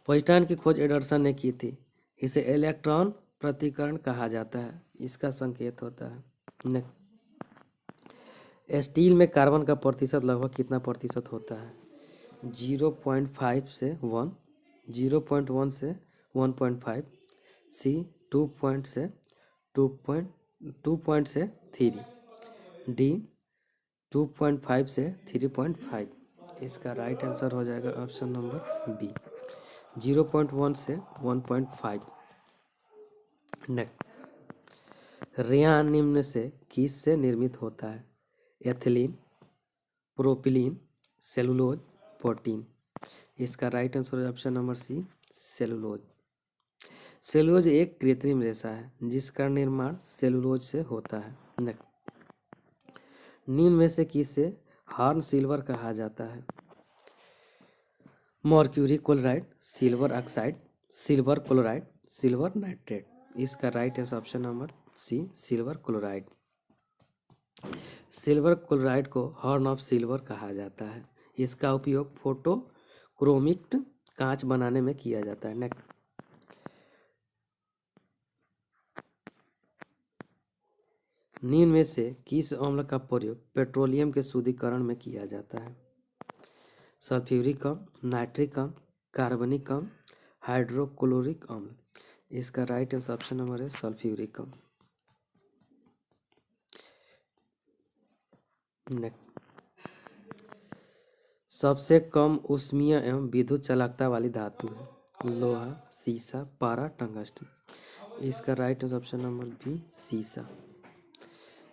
पोइटान की खोज एडरसन ने की थी। इसे इलेक्ट्रॉन प्रतिकरण कहा जाता है। इसका संकेत होता है। नेक्स्ट, स्टील में कार्बन का प्रतिशत लगभग कितना प्रतिशत होता है? 0.5 से 1, 0.1 से 1.5, सी 2 से 3, डी 2.5 से 3.5। इसका राइट आंसर हो जाएगा ऑप्शन नंबर बी 0.1 से 1.5। नेक्स्ट, रेयान निम्न से किस से निर्मित होता है? Ethylene, propylene, cellulose, protein. इसका राइट आंसर है option number C cellulose. Cellulose एक कृत्रिम रेशा है जिसका निर्माण सेलुलोज से होता है। नेक्स्ट, निम्न में से किसे हॉर्न सिल्वर कहा जाता है? Mercury chloride, silver oxide, silver chloride, silver nitrate. इसका right answer option number C silver chloride. Silver chloride को हॉर्न ऑफ सिल्वर कहा जाता है। इसका उपयोग फोटोक्रोमिक कांच बनाने में किया जाता है। नेक्स्ट, निम्न में से किस अम्ल का प्रयोग पेट्रोलियम के शुद्धिकरण में किया जाता है? सल्फ्यूरिक अम्ल, नाइट्रिक अम्ल, कार्बनिक अम्ल, हाइड्रोक्लोरिक अम्ल। इसका राइट आंसर ऑप्शन नंबर है सल्फ्यूरिक अम्ल। नेक्स्ट, सबसे कम ऊष्मीय एवं विद्युत चालकता वाली धातु है? लोहा, सीसा, पारा, टंगस्टन। इसका right answer option number B सीसा।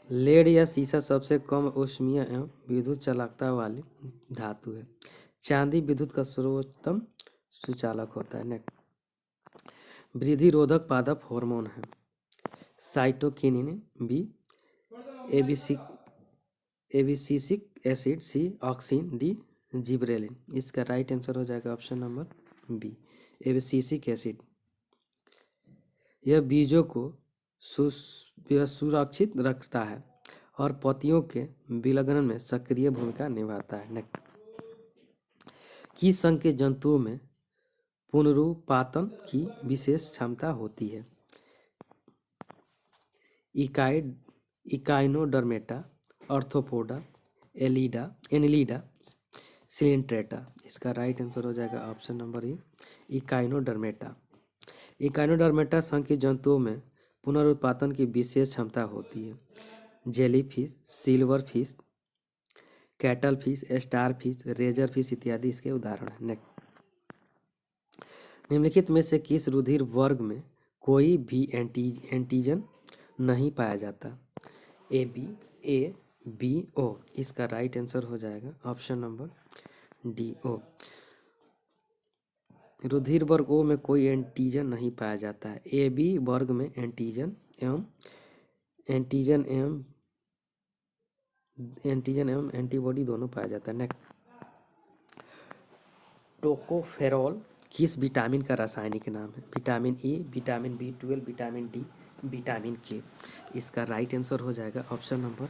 लेड या सीसा सबसे कम ऊष्मीय एवं विद्युत चालकता वाली धातु है। चांदी विद्युत का सर्वोत्तम सुचालक होता है। नेक्स्ट, वृद्धि रोधक पादप हार्मोन है? साइटोकिनिन, बी एबिसिसिक एसिड, सी ऑक्सिन, डी जिबरेलिन। इसका राइट आंसर हो जाएगा ऑप्शन नंबर बी एबिसिसिक एसिड। यह बीजों को सुरक्षित रखता है और पत्तियों के विलग्न में सक्रिय भूमिका निभाता है। नेक्स्ट, किस संघ के जंतुओं में पुनरुत्पादन की विशेष क्षमता होती है? Echinodermata, arthropoda, Annelida, Coelenterata. इसका राइट आंसर हो जाएगा ऑप्शन नंबर ए इकाइनोडर्मेटा। इकाइनोडर्मेटा संघ के जंतुओं में पुनरुत्पादन की विशेष क्षमता होती है। Jellyfish, silver fish, cuttle fish, star fish, razor fish इत्यादि इसके उदाहरण हैं। नेक्स्ट, निम्नलिखित में से किस रुधिर वर्ग में कोई भी एंटीजन नहीं पाया जाता? ए बी, ओ। इसका राइट आंसर हो जाएगा ऑप्शन नंबर डी ओ। रुधिर वर्ग ओ में कोई एंटीजन नहीं पाया जाता है। ए बी वर्ग में एंटीजन एवं एंटीबॉडी दोनों पाया जाता है। नेक्स्ट, टोकोफेरॉल किस विटामिन का रासायनिक नाम है? Vitamin A, vitamin B12, vitamin D, vitamin K. इसका राइट आंसर हो जाएगा option number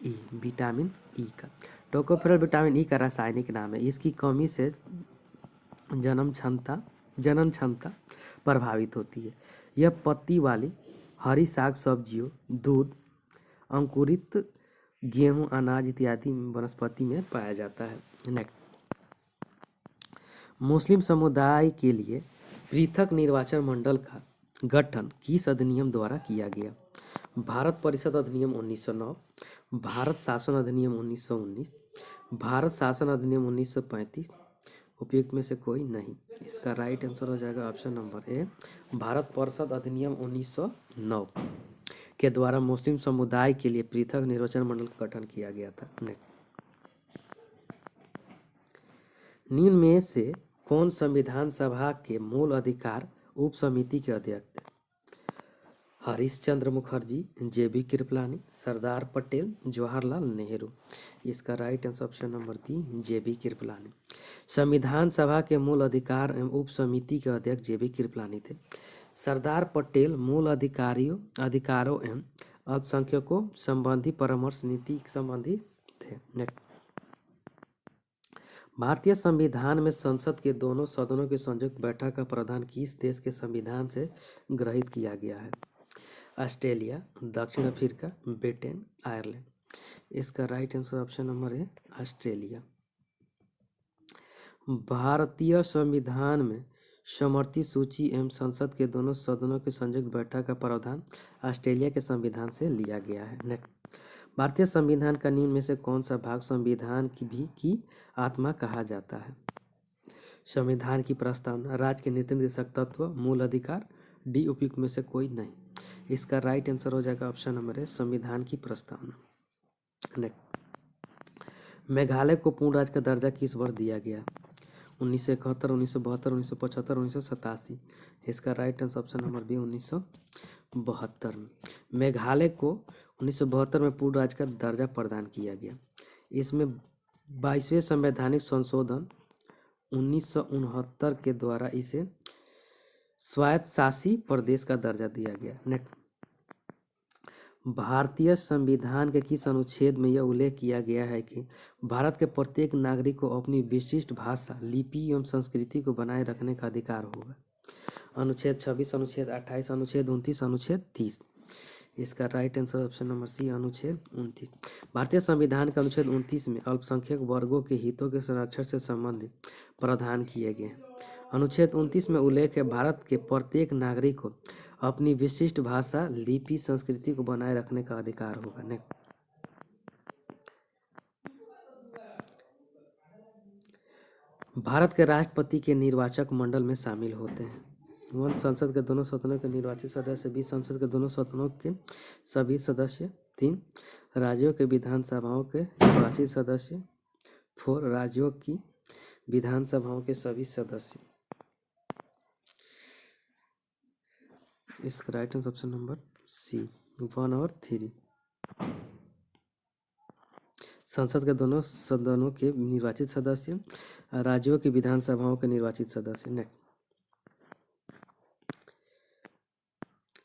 E, vitamin E का। टोकोफेरॉल विटामिन ई का रासायनिक नाम है। इसकी कमी से जनन क्षमता प्रभावित होती है। यह पत्ती वाली हरी साग सब्जियों, दूध, अंकुरित गेहूं, अनाज इत्यादि वनस्पति में पाया जाता है। नेक्स्ट, मुस्लिम समुदाय के लिए पृथक निर्वाचन मंडल का गठन किस अधिनियम द्वारा किया गया? भारत परिषद अधिनियम 1909, भारत शासन अधिनियम 1919, भारत शासन अधिनियम 1935, उपयुक्त में से कोई नहीं। इसका राइट आंसर हो जाएगा ऑप्शन नंबर ए, भारत परिषद अधिनियम 1909 के द्वारा मुस्लिम समुदाय के लिए पृथक निर्वाचन मंडल का गठन किया गया था। निम्न में से कौन संविधान सभा के मूल अधिकार उप समिति के अध्यक्ष थे? हरीश चंद्र मुखर्जी, JB कृपलानी, सरदार पटेल, जवाहरलाल नेहरू। इसका right answer option number B, JB Kripalani. संविधान सभा के मूल अधिकार एवं उप समिति के अध्यक्ष JB कृपलानी थे। सरदार पटेल मूल अधिकारों एवं अल्पसंख्यकों संबंधी परामर्श नीति संबंधी थे। नेक्स्ट, भारतीय संविधान में संसद के दोनों सदनों की संयुक्त बैठक का प्रावधान किस देश के संविधान से ग्रहित किया गया है? ऑस्ट्रेलिया, दक्षिण अफ्रीका, ब्रिटेन, आयरलैंड। इसका राइट आंसर ऑप्शन नंबर है ऑस्ट्रेलिया। भारतीय संविधान में समर्थित सूची एवं संसद के दोनों सदनों की संयुक्त बैठक का प्रावधान ऑस्ट्रेलिया के संविधान से लिया गया है। नेक्स्ट, भारतीय संविधान का निम्न में से कौन सा भाग संविधान की आत्मा कहा जाता है? संविधान की प्रस्तावना, राज्य के नीति निर्देशक तत्व, मूल अधिकार, डी, उपयुक्त में से कोई नहीं। इसका राइट आंसर हो जाएगा ऑप्शन नंबर है संविधान की प्रस्तावना। नेक्स्ट, मेघालय को पूर्ण राज्य का दर्जा किस वर्ष दिया गया? 1971, 1972, 1975, 1987। इसका right answer option number B, 1972 में। मेघालय को 1972 में पूर्ण राज्य का दर्जा प्रदान किया गया। इसमें 22वें संवैधानिक संशोधन 1969 के द्वारा इसे स्वायत्तशासी प्रदेश का दर्जा दिया गया। नेक्स्ट, भारतीय संविधान के किस अनुच्छेद में यह उल्लेख किया गया है कि भारत के प्रत्येक नागरिक को अपनी विशिष्ट भाषा, लिपि एवं संस्कृति को बनाए रखने का अधिकार होगा? अनुच्छेद 26, अनुच्छेद 28, अनुच्छेद 29, अनुच्छेद 30। इसका right answer option number C, अनुच्छेद 29। भारतीय संविधान के अनुच्छेद 29 में अल्पसंख्यक वर्गों के हितों के संरक्षण से संबंधित प्रावधान किए गए हैं। अनुच्छेद 29 में उल्लेख है भारत के प्रत्येक नागरिक को अपनी विशिष्ट भाषा, लिपि, संस्कृति को बनाए रखने का अधिकार होगा। नेक्स्ट, भारत के राष्ट्रपति के निर्वाचक मंडल में शामिल होते हैं 1. संसद के दोनों सदनों के निर्वाचित सदस्य, 2. संसद के दोनों सदनों के सभी सदस्य, 3. राज्यों के विधानसभाओं के निर्वाचित सदस्य, 4. राज्यों की विधानसभाओं के सभी सदस्य। इसका right answer option number C, 1 और 3। संसद के दोनों सदनों के निर्वाचित सदस्य, राज्यों की विधानसभाओं के निर्वाचित सदस्य। नेक्स्ट,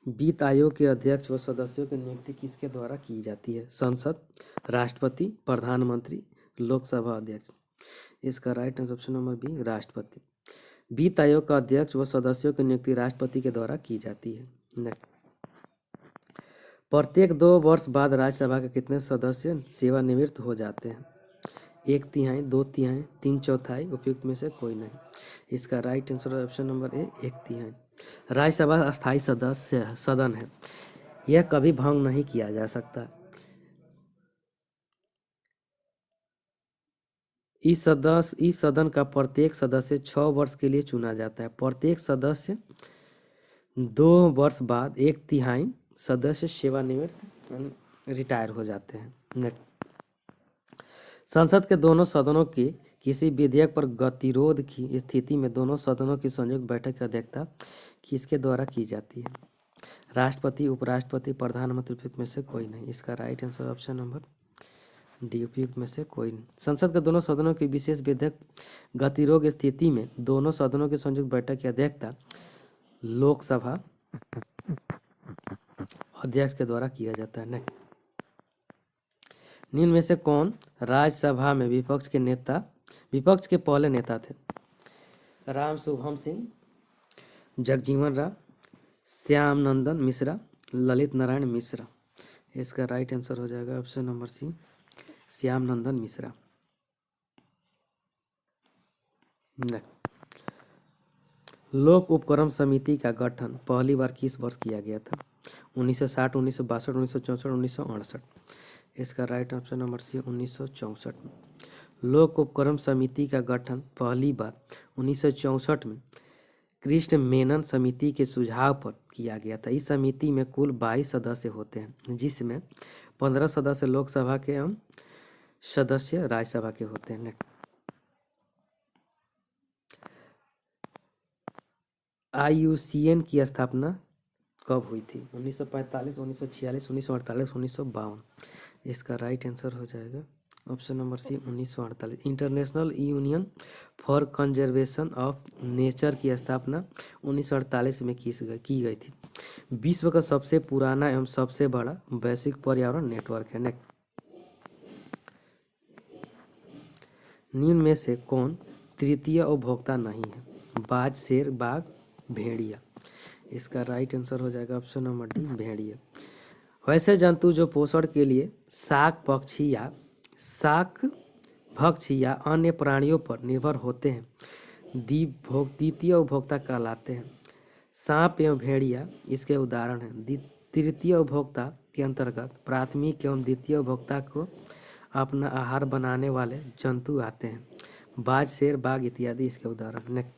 वित्त आयोग के अध्यक्ष व सदस्यों की नियुक्ति किसके द्वारा की जाती है? संसद, राष्ट्रपति, प्रधानमंत्री, लोकसभा अध्यक्ष। इसका right answer option number B, राष्ट्रपति। वित्त आयोग का अध्यक्ष व सदस्यों की नियुक्ति राष्ट्रपति के द्वारा की जाती है। नेक्स्ट, प्रत्येक 2 वर्ष बाद राज्यसभा के कितने सदस्य सेवानिवृत्त हो जाते हैं? 1/3, 2/3, 3/4, उपयुक्त में से कोई नहीं। इसका राइट आंसर ऑप्शन नंबर ए, 1/3। राज्यसभा अस्थायी सदन है, यह कभी भंग नहीं किया जा सकता। इस सदन का प्रत्येक सदस्य 6 वर्ष के लिए चुना जाता है। प्रत्येक सदस्य 2 वर्ष बाद 1/3 सदस्य सेवानिवृत्त रिटायर हो जाते हैं। नेक्स्ट, संसद के दोनों सदनों की किसी विधेयक पर गतिरोध की स्थिति में दोनों सदनों की संयुक्त बैठक की अध्यक्षता किसके द्वारा की जाती है? राष्ट्रपति, उपराष्ट्रपति, प्रधानमंत्री, उपयुक्त में से कोई नहीं। इसका right answer option number D, उपयुक्त में से कोई नहीं। संसद के दोनों सदनों की विशेष विधेयक गतिरोध स्थिति में दोनों सदनों की संयुक्त बैठक की अध्यक्षता लोकसभा अध्यक्ष के द्वारा किया जाता है। नेक्स्ट, निम्न में से कौन राज्यसभा में विपक्ष के पहले नेता थे? राम शुभम सिंह, जगजीवन राम, श्याम नंदन मिश्रा, ललित नारायण मिश्रा। इसका राइट आंसर हो जाएगा ऑप्शन नंबर सी, श्याम नंदन मिश्रा। लोक उपक्रम समिति का गठन पहली बार किस वर्ष किया गया था? 1960, 1962, 1964, 1968। इसका राइट ऑप्शन नंबर सी, 1964 में। लोक उपक्रम समिति का गठन पहली बार 1964 में कृष्ण मेनन समिति के सुझाव पर किया गया था। इस समिति में कुल 22 सदस्य होते हैं, जिसमें 15 सदस्य लोकसभा के एवं सदस्य राज्यसभा के होते हैं। IUCN की स्थापना कब हुई थी? 1945, 1946, 1948, 1952। इसका राइट आंसर हो जाएगा option number C, 1948। International union for conservation of nature की स्थापना 1948 में की गई थी। विश्व का सबसे पुराना एवं सबसे बड़ा वैश्विक पर्यावरण नेटवर्क है। नेक्स्ट, निम्न में से कौन तृतीय उपभोक्ता नहीं है? बाज, शेर, बाघ, भेड़िया। इसका राइट आंसर हो जाएगा ऑप्शन नंबर डी, भेड़िया। वैसे जंतु जो पोषण के लिए शाक भक्षी या अन्य प्राणियों पर निर्भर होते हैं द्वितीय उपभोक्ता कहलाते हैं। सांप एवं भेड़िया इसके उदाहरण हैं। तृतीय उपभोक्ता के अंतर्गत प्राथमिक एवं द्वितीय उपभोक्ता को अपना आहार बनाने वाले जंतु आते हैं। बाज, शेर, बाघ इत्यादि इसके उदाहरण हैं।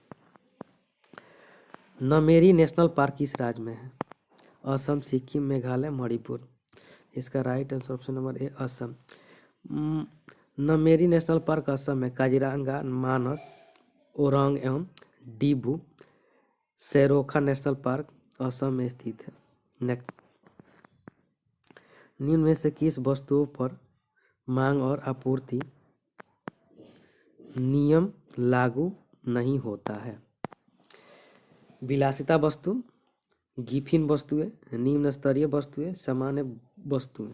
नमेरी नेशनल पार्क किस राज्य में है? असम, सिक्किम, मेघालय, मणिपुर। इसका राइट आंसर ऑप्शन नंबर ए, असम। नमेरी नेशनल पार्क असम में काजीरंगा, मानस, ओरांग एवं डिब्रू सैरोखा नेशनल पार्क असम में स्थित है। नेक्स्ट, निम्न में से किस वस्तुओं पर मांग और आपूर्ति नियम लागू नहीं होता है? विलासिता वस्तु, गिफिन वस्तुएं, निम्न स्तरीय वस्तुएं, सामान्य वस्तुएं।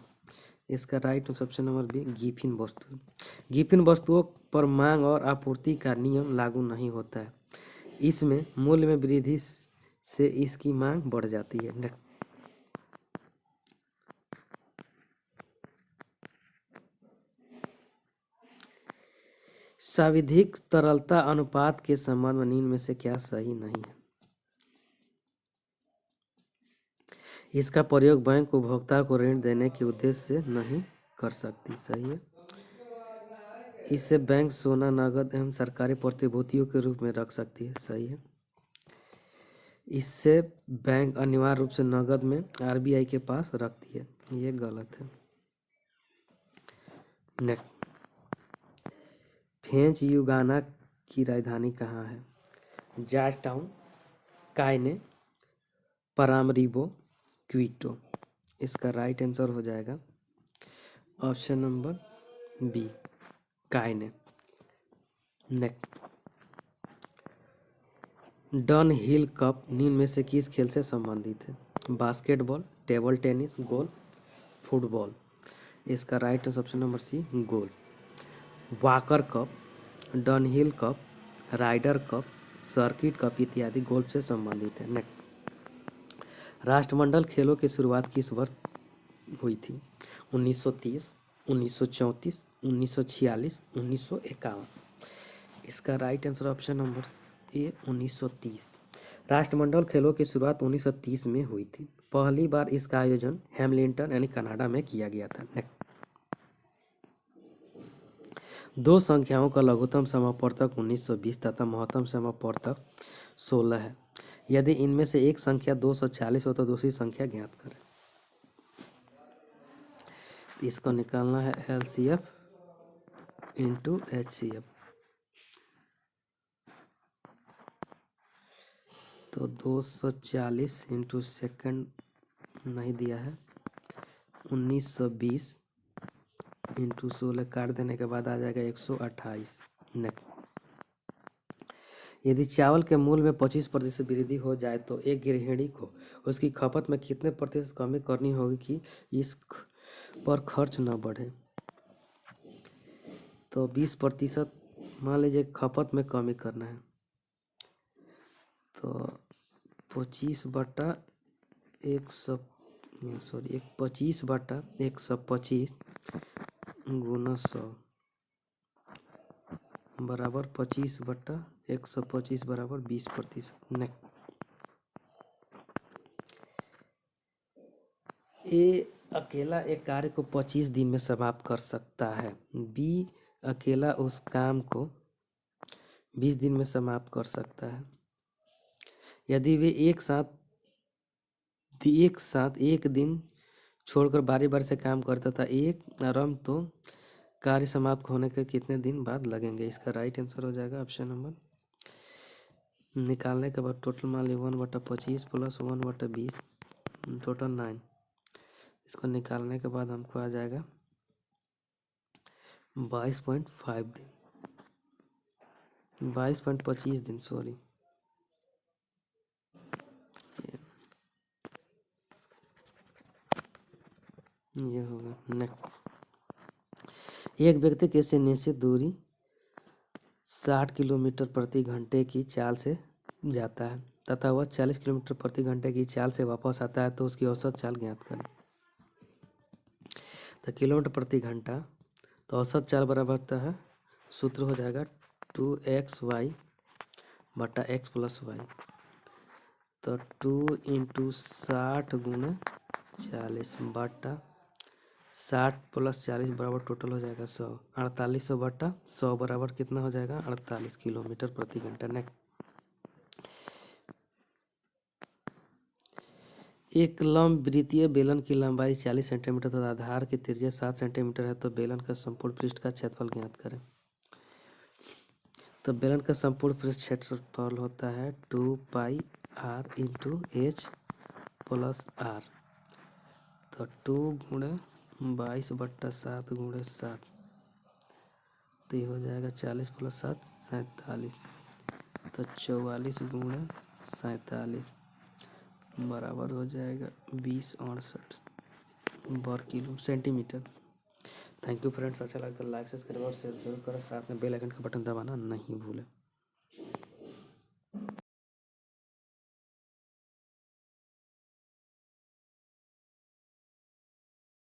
इसका right option number B, Giffen वस्तु। गिफिन वस्तुओं पर मांग और आपूर्ति का नियम लागू नहीं होता है। इसमें मूल्य में वृद्धि से इसकी मांग बढ़ जाती है। साविधिक तरलता अनुपात के संबंध में निम्न में से क्या सही नहीं है? इसका प्रयोग बैंक उपभोक्ता को ऋण देने के उद्देश्य से नहीं कर सकती। सही है। इससे बैंक सोना, नगद एवं सरकारी प्रतिभूतियों के रूप में रख सकती है। सही है। इससे बैंक अनिवार्य रूप से नगद में RBI के पास रखती है। ये गलत है। नेक्स्ट, फ्रेंच युगाना की राजधानी कहाँ है? Georgetown, Cayenne, Paramaribo, Quito. इसका राइट आंसर हो जाएगा option number B, Cayenne. Next, Dunhill cup निम्न में से किस खेल से संबंधित है? Basketball, table tennis, golf, football. इसका right option number C, golf. Walker cup, Dunhill cup, Ryder cup, circuit cup इत्यादि गोल्फ से संबंधित है। नेक्स्ट, राष्ट्रमंडल खेलों की शुरुआत किस वर्ष हुई थी? 1930, 1934, 1946, 1951। इसका राइट आंसर ऑप्शन नंबर ए, 1930। राष्ट्रमंडल खेलों की शुरुआत 1930 में हुई थी। पहली बार इसका आयोजन हैमिल्टन यानी कनाडा में किया गया था। दो संख्याओं का लघुत्तम समापवर्तक 1920 तथा महत्तम समापवर्तक 16 है। यदि इनमें से एक संख्या 240 हो तो दूसरी संख्या ज्ञात करें। इसको निकालना है LCF × HCF। तो 240 इंटू सेकेंड नहीं दिया है, 1920 इंटू 16 काट देने के बाद आ जाएगा 128। नेक्स्ट, यदि चावल के मूल्य में 25% वृद्धि हो जाए तो एक गृहिणी को उसकी खपत में कितने प्रतिशत कमी करनी होगी कि इस पर खर्च न बढ़े। तो 20% मान लीजिए खपत में कमी करना है, तो 25/125 गुना 100 बराबर 25/125 बराबर 20%। नेक्स्ट, ए अकेला एक कार्य को 25 दिन में समाप्त कर सकता है। बी अकेला उस काम को 20 दिन में समाप्त कर सकता है। यदि वे एक साथ एक दिन छोड़कर बारी बारी से काम करता था एक आराम, तो कार्य समाप्त होने के कितने दिन बाद लगेंगे। इसका राइट आंसर हो जाएगा ऑप्शन नंबर। निकालने के बाद टोटल मान ली 1/25 प्लस 1/20 टोटल 9। इसको निकालने के बाद हमको आ जाएगा 22.5 दिन, 22.25 दिन, सॉरी। ये होगा। नेक्स्ट, एक व्यक्ति किसी निश्चित दूरी 60 किलोमीटर प्रति घंटे की चाल से जाता है तथा वह 40 किलोमीटर प्रति घंटे की चाल से वापस आता है, तो उसकी औसत चाल ज्ञात करें। तो किलोमीटर प्रति घंटा, तो औसत चाल बराबर होता है, सूत्र हो जाएगा 2xy बटा x प्लस वाई। तो 2 इंटू 60 गुना 40 बटा 60 प्लस 40 बराबर टोटल हो जाएगा 100। 4800 बटा 100 बराबर कितना हो जाएगा 48 किलोमीटर प्रति घंटा। नेक्स्ट, एक लंब वृत्तीय बेलन की लंबाई 40 सेंटीमीटर तथा आधार की त्रिज्या 7 सेंटीमीटर है, तो बेलन का संपूर्ण पृष्ठ का क्षेत्रफल ज्ञात करें। तो बेलन का संपूर्ण पृष्ठ क्षेत्रफल होता है 2πr into H plus are. तो 2 गुणे 22/7 गुणे 7, तो ये हो जाएगा 40 प्लस 7 47। तो 44 गुणे 47 बराबर हो जाएगा 2068 वर्ग kilo centimetre. Thank you friends, अच्छा लगता है लाइक सब्सक्राइब और शेयर जरूर करें, साथ में बेल आइकन का बटन दबाना नहीं भूलें।